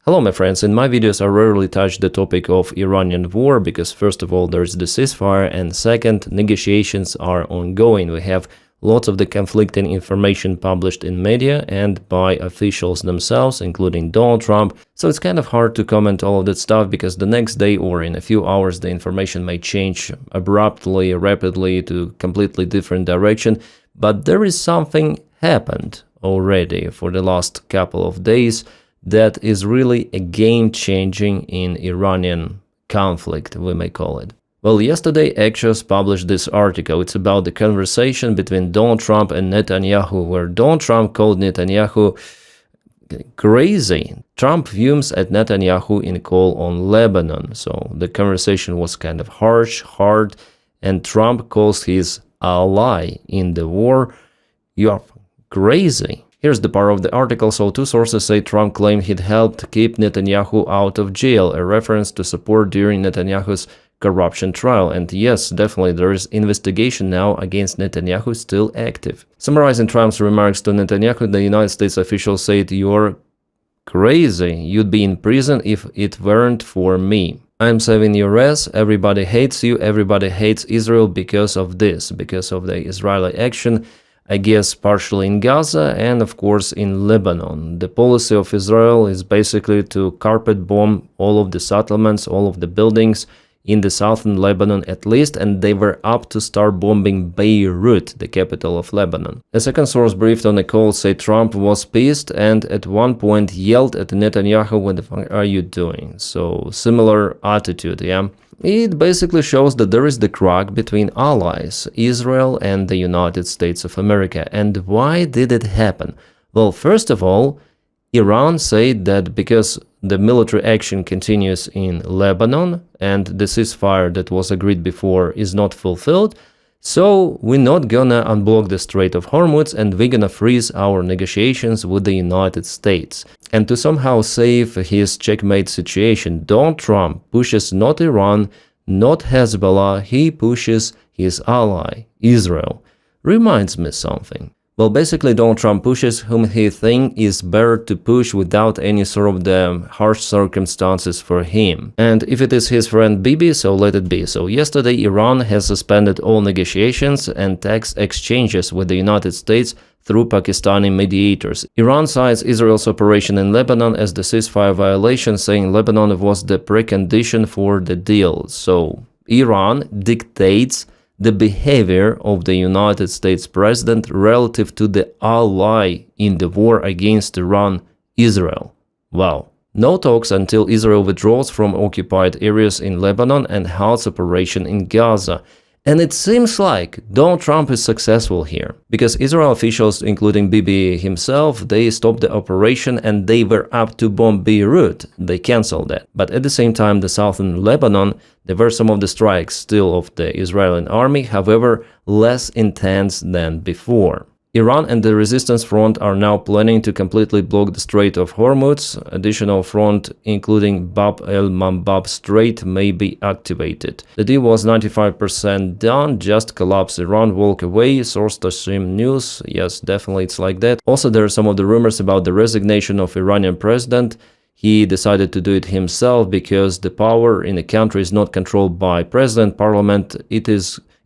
Hello my friends, in my videos I rarely touch the topic of Iranian war because first of all there's the ceasefire and second, negotiations are ongoing. We have lots of the conflicting information published in media and by officials themselves, including Donald Trump. So it's kind of hard to comment all of that stuff because the next day or in a few hours the information may change abruptly, rapidly to completely different direction. But there is something happened already for the last couple of days that is really a game-changing in Iranian conflict, we may call it. Well, yesterday Axios published this article. It's about the conversation between Donald Trump and Netanyahu, where Donald Trump called Netanyahu crazy. Trump fumes at Netanyahu in call on Lebanon. So the conversation was kind of harsh, hard, and Trump calls his ally in the war, "You are crazy." Here's the part of the article. So two sources say Trump claimed he'd helped keep Netanyahu out of jail, a reference to support during Netanyahu's corruption trial. And yes, definitely there is investigation now against Netanyahu still active. Summarizing Trump's remarks to Netanyahu, the United States officials said, "You're crazy. You'd be in prison if it weren't for me. I'm saving your ass. Everybody hates you. Everybody hates Israel because of this, because of the Israeli action. I guess partially in Gaza and of course in Lebanon. The policy of Israel is basically to carpet bomb all of the settlements, all of the buildings in the southern Lebanon at least, and they were up to start bombing Beirut, the capital of Lebanon." A second source briefed on a call said Trump was pissed and at one point yelled at Netanyahu, "What the fuck are you doing?" So similar attitude, yeah. It basically shows that there is the crack between allies, Israel and the United States of America. And why did it happen? Well, first of all, Iran said that because the military action continues in Lebanon and the ceasefire that was agreed before is not fulfilled, so we're not gonna unblock the Strait of Hormuz and we're gonna freeze our negotiations with the United States. And to somehow save his checkmate situation, Donald Trump pushes not Iran, not Hezbollah, he pushes his ally, Israel. Reminds me something. Well, basically Donald Trump pushes whom he thinks is better to push without any sort of the harsh circumstances for him. And if it is his friend Bibi, so let it be. So yesterday Iran has suspended all negotiations and tax exchanges with the United States through Pakistani mediators. Iran cites Israel's operation in Lebanon as the ceasefire violation, saying Lebanon was the precondition for the deal. So Iran dictates the behavior of the United States president relative to the ally in the war against Iran, Israel. Wow. No talks until Israel withdraws from occupied areas in Lebanon and halts operation in Gaza. And it seems like Donald Trump is successful here, because Israel officials, including Bibi himself, they stopped the operation and they were up to bomb Beirut. They cancelled that. But at the same time, the southern Lebanon, there were some of the strikes still of the Israeli army, however, less intense than before. Iran and the resistance front are now planning to completely block the Strait of Hormuz. Additional front, including Bab el-Mandab Strait, may be activated. The deal was 95% done, just collapse Iran, walk away, source Tasnim News. Yes, definitely it's like that. Also, there are some of the rumors about the resignation of Iranian president. He decided to do it himself because the power in the country is not controlled by president, parliament.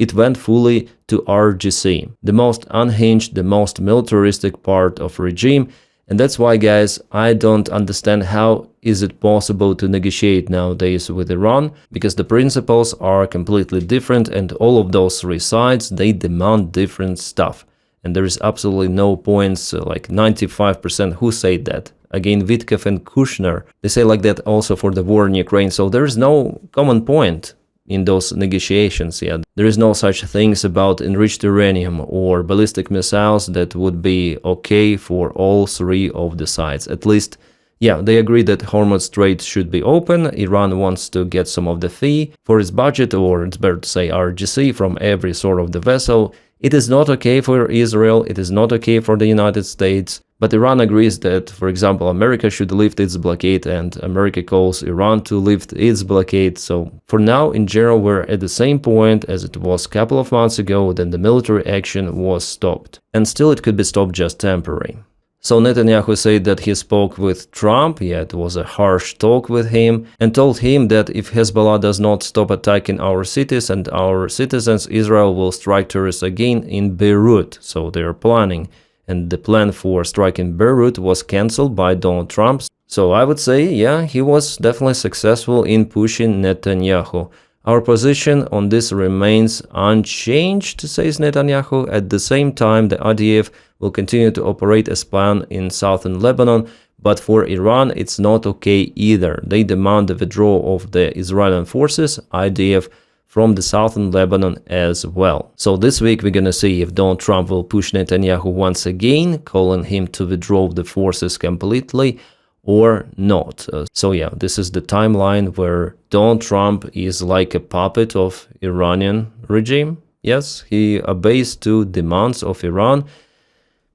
It went fully to RGC, the most unhinged, the most militaristic part of regime. And that's why, guys, I don't understand how is it possible to negotiate nowadays with Iran, because the principles are completely different and all of those three sides, they demand different stuff. And there is absolutely no points, like 95% who say that. Again, Witkoff and Kushner, they say like that also for the war in Ukraine. So there is no common point in those negotiations yet. There is no such things about enriched uranium or ballistic missiles that would be okay for all three of the sides. At least, yeah, they agree that Hormuz Strait should be open. Iran wants to get some of the fee for its budget, or it's better to say RGC, from every sort of the vessel. It is not okay for Israel, it is not okay for the United States, but Iran agrees that, for example, America should lift its blockade, and America calls Iran to lift its blockade. So for now, in general, we're at the same point as it was a couple of months ago, then the military action was stopped. And still it could be stopped just temporary. So Netanyahu said that he spoke with Trump, yeah, it was a harsh talk with him, and told him that if Hezbollah does not stop attacking our cities and our citizens, Israel will strike terrorists again in Beirut. So they are planning. And the plan for striking Beirut was cancelled by Donald Trump. So I would say, yeah, he was definitely successful in pushing Netanyahu. Our position on this remains unchanged, says Netanyahu. At the same time, the IDF will continue to operate as planned in southern Lebanon, but for Iran, it's not okay either. They demand the withdrawal of the Israeli forces, IDF, from the southern Lebanon as well. So this week we're gonna see if Donald Trump will push Netanyahu once again, calling him to withdraw the forces completely, or not. So yeah, this is the timeline where Donald Trump is like a puppet of Iranian regime. Yes, he obeys to demands of Iran,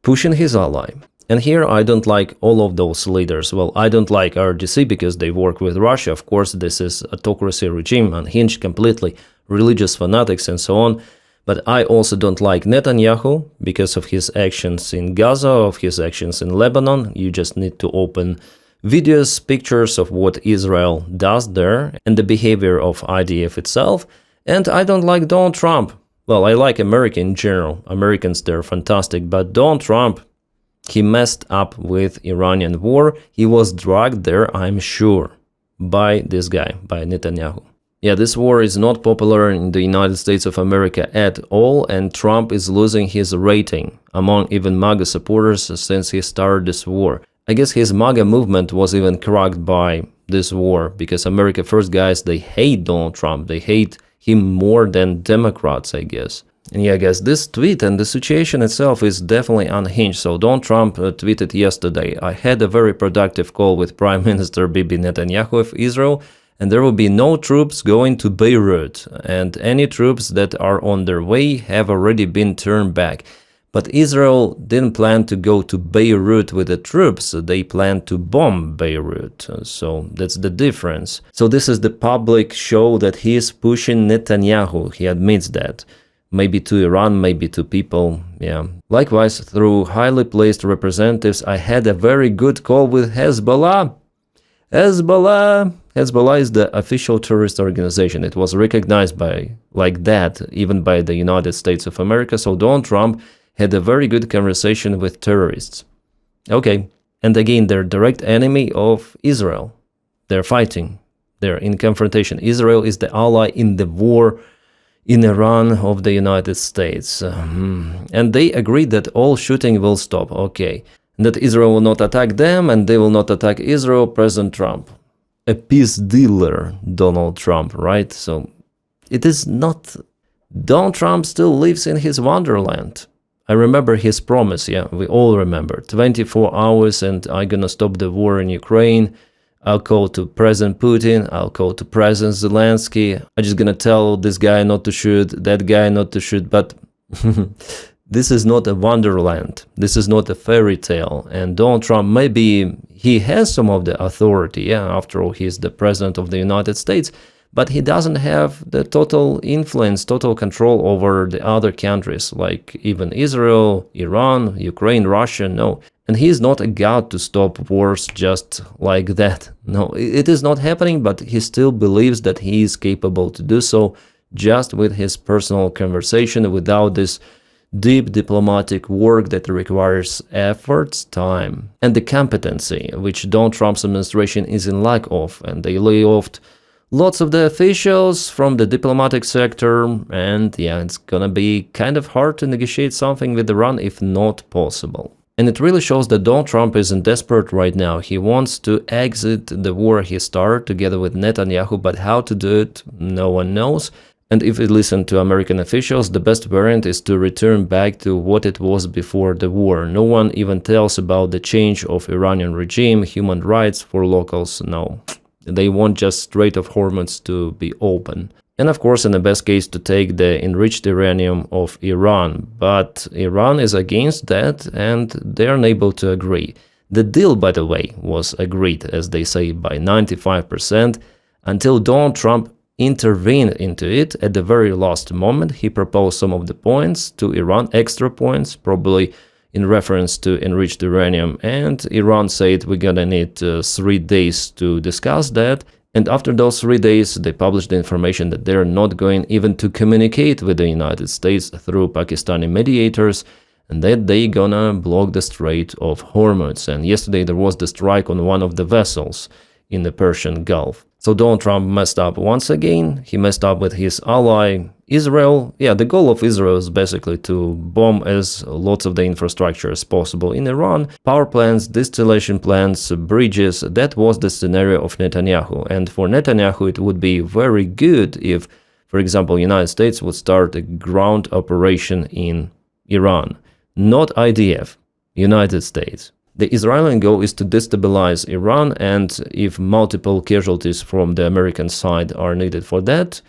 pushing his ally. And here I don't like all of those leaders. Well, I don't like RDC because they work with Russia. Of course, this is a autocracy regime, unhinged completely, religious fanatics and so on. But I also don't like Netanyahu because of his actions in Gaza, of his actions in Lebanon. You just need to open videos, pictures of what Israel does there and the behavior of IDF itself. And I don't like Donald Trump. Well, I like America in general. Americans, they're fantastic. But Donald Trump, he messed up with Iranian war. He was dragged there, I'm sure, by this guy, by Netanyahu. Yeah, this war is not popular in the United States of America at all, and Trump is losing his rating among even MAGA supporters since he started this war. I guess his MAGA movement was even cracked by this war, because America First guys, they hate Donald Trump. They hate him more than Democrats, I guess. And yeah, guys, this tweet and the situation itself is definitely unhinged. So Donald Trump tweeted yesterday, I had a very productive call with Prime Minister Bibi Netanyahu of Israel, and there will be no troops going to Beirut, and any troops that are on their way have already been turned back. But Israel didn't plan to go to Beirut with the troops, they planned to bomb Beirut. So that's the difference. So this is the public show that he is pushing Netanyahu, he admits that. Maybe to Iran, maybe to people, yeah. Likewise, through highly placed representatives, I had a very good call with Hezbollah. Hezbollah is the official terrorist organization. It was recognized like that, even by the United States of America. So Donald Trump had a very good conversation with terrorists. Okay, and again, they're direct enemy of Israel. They're fighting. They're in confrontation. Israel is the ally in the war in Iran of the United States. And they agreed that all shooting will stop. Okay. That Israel will not attack them and they will not attack Israel, President Trump. A peace dealer, Donald Trump, right? So it is not... Donald Trump still lives in his wonderland. I remember his promise, yeah, we all remember. 24 hours and I'm gonna stop the war in Ukraine. I'll call to President Putin, I'll call to President Zelensky. I'm just gonna tell this guy not to shoot, that guy not to shoot, but... This is not a wonderland. This is not a fairy tale. And Donald Trump, maybe he has some of the authority. Yeah, after all, he's the president of the United States. But he doesn't have the total influence, total control over the other countries, like even Israel, Iran, Ukraine, Russia. No. And he is not a god to stop wars just like that. No, it is not happening, but he still believes that he is capable to do so just with his personal conversation, without this deep diplomatic work that requires efforts, time, and the competency, which Donald Trump's administration is in lack of. And they lay off lots of the officials from the diplomatic sector, and yeah, it's gonna be kind of hard to negotiate something with Iran, if not possible. And it really shows that Donald Trump isn't desperate right now. He wants to exit the war he started together with Netanyahu, but how to do it, no one knows. And if we listen to American officials, the best variant is to return back to what it was before the war. No one even tells about the change of Iranian regime, human rights for locals, no. They want just Strait of Hormuz to be open. And of course, in the best case, to take the enriched uranium of Iran. But Iran is against that, and they're unable to agree. The deal, by the way, was agreed, as they say, by 95%, until Donald Trump intervened into it at the very last moment. He proposed some of the points to Iran, extra points, probably in reference to enriched uranium, and Iran said we're gonna need 3 days to discuss that. And after those 3 days, they published the information that they're not going even to communicate with the United States through Pakistani mediators, and that they gonna block the Strait of Hormuz. And yesterday there was the strike on one of the vessels in the Persian Gulf. So Donald Trump messed up once again. He messed up with his ally Israel. Yeah, the goal of Israel is basically to bomb as lots of the infrastructure as possible in Iran. Power plants, distillation plants, bridges, that was the scenario of Netanyahu. And for Netanyahu, it would be very good if, for example, United States would start a ground operation in Iran. Not IDF, United States. The Israeli goal is to destabilize Iran, and if multiple casualties from the American side are needed for that,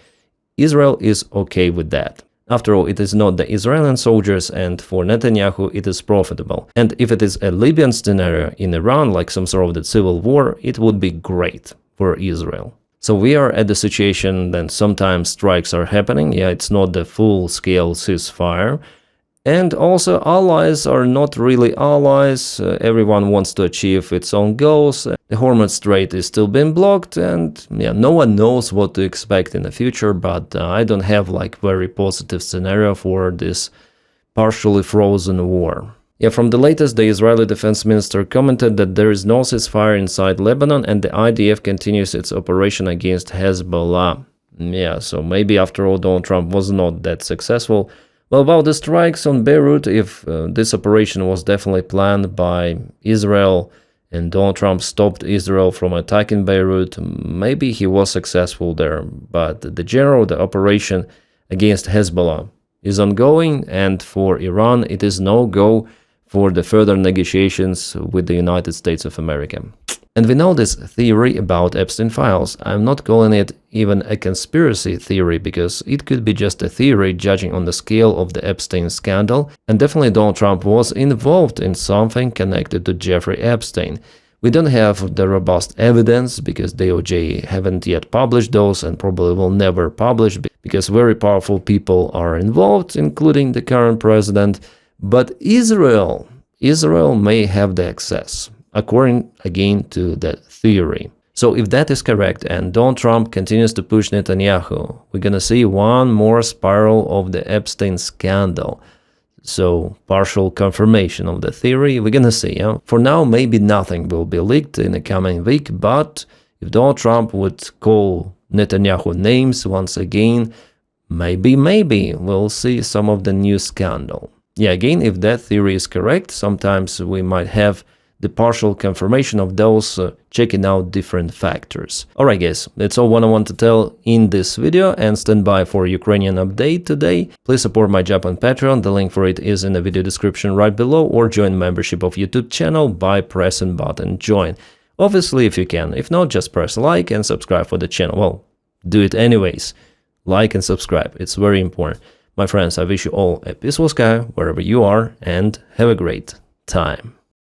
Israel is okay with that. After all, it is not the Israeli soldiers, and for Netanyahu it is profitable. And if it is a Libyan scenario in Iran, like some sort of the civil war, it would be great for Israel. So we are at the situation that sometimes strikes are happening. Yeah, it's not the full-scale ceasefire. And also, allies are not really allies. Everyone wants to achieve its own goals. The Hormuz Strait is still being blocked, and yeah, no one knows what to expect in the future. But I don't have like very positive scenario for this partially frozen war. Yeah, from the latest, the Israeli defense minister commented that there is no ceasefire inside Lebanon, and the IDF continues its operation against Hezbollah. Yeah, so maybe after all, Donald Trump was not that successful. Well, about the strikes on Beirut, if this operation was definitely planned by Israel and Donald Trump stopped Israel from attacking Beirut, maybe he was successful there. But the operation against Hezbollah is ongoing, and for Iran, it is no go for the further negotiations with the United States of America. And we know this theory about Epstein files. I'm not calling it even a conspiracy theory, because it could be just a theory judging on the scale of the Epstein scandal. And definitely Donald Trump was involved in something connected to Jeffrey Epstein. We don't have the robust evidence because DOJ haven't yet published those and probably will never publish because very powerful people are involved, including the current president. But Israel may have the access, according again to that theory. So if that is correct and Donald Trump continues to push Netanyahu, we're gonna see one more spiral of the Epstein scandal. So partial confirmation of the theory, we're gonna see. Yeah? For now, maybe nothing will be leaked in the coming week, but if Donald Trump would call Netanyahu names once again, maybe we'll see some of the new scandal. Yeah, again, if that theory is correct, sometimes we might have the partial confirmation of those checking out different factors. Alright guys, that's all what I want to tell in this video, and stand by for Ukrainian update today. Please support my job on Patreon, the link for it is in the video description right below, or join membership of YouTube channel by pressing button join. Obviously if you can, if not, just press like and subscribe for the channel. Well, do it anyways. Like and subscribe, it's very important. My friends, I wish you all a peaceful sky wherever you are, and have a great time.